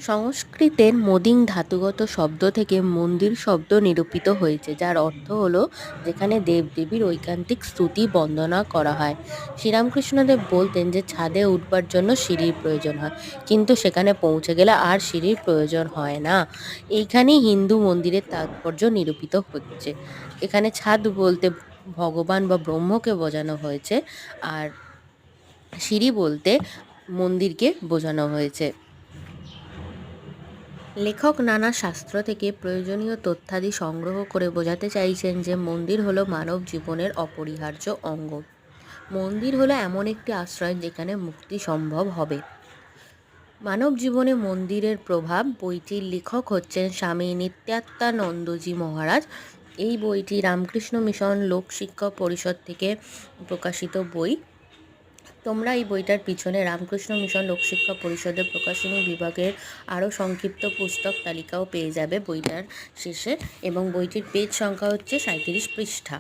সংস্কৃতের মদিং ধাতুগত শব্দ থেকে মন্দির শব্দ নিরূপিত হয়েছে, যার অর্থ হলো যেখানে দেবদেবীর ঐকান্তিক স্তুতি বন্দনা করা হয়। শ্রীরামকৃষ্ণদেব বলতেন যে ছাদে উঠবার জন্য সিঁড়ির প্রয়োজন হয়, কিন্তু সেখানে পৌঁছে গেলে আর সিঁড়ির প্রয়োজন হয় না। এইখানেই হিন্দু মন্দিরের তাৎপর্য নিরূপিত হচ্ছে। এখানে ছাদ বলতে ভগবান বা ব্রহ্মকে বোঝানো হয়েছে, আর সিঁড়ি বলতে মন্দিরকে বোঝানো হয়েছে। লেখক নানা শাস্ত্র থেকে প্রয়োজনীয় তথ্যাদি সংগ্রহ করে বোঝাতে চাইছেন যে মন্দির হলো মানব জীবনের অপরিহার্য অঙ্গ। মন্দির হলো এমন একটি আশ্রয় যেখানে মুক্তি সম্ভব হবে। মানব জীবনে মন্দিরের প্রভাব বইটির লেখক হচ্ছেন স্বামী নিত্যাত্মানন্দজি মহারাজ। এই বইটি রামকৃষ্ণ মিশন লোকশিক্ষা পরিষদ থেকে প্রকাশিত বই। তোমরা এই বইটার পিছনে রামকৃষ্ণ মিশন লোকশিক্ষা পরিষদের প্রকাশনী বিভাগের আরও সংক্ষিপ্ত পুস্তক তালিকাও পেয়ে যাবে বইটার শেষে, এবং বইটির পেজ সংখ্যা হচ্ছে 37 পৃষ্ঠা।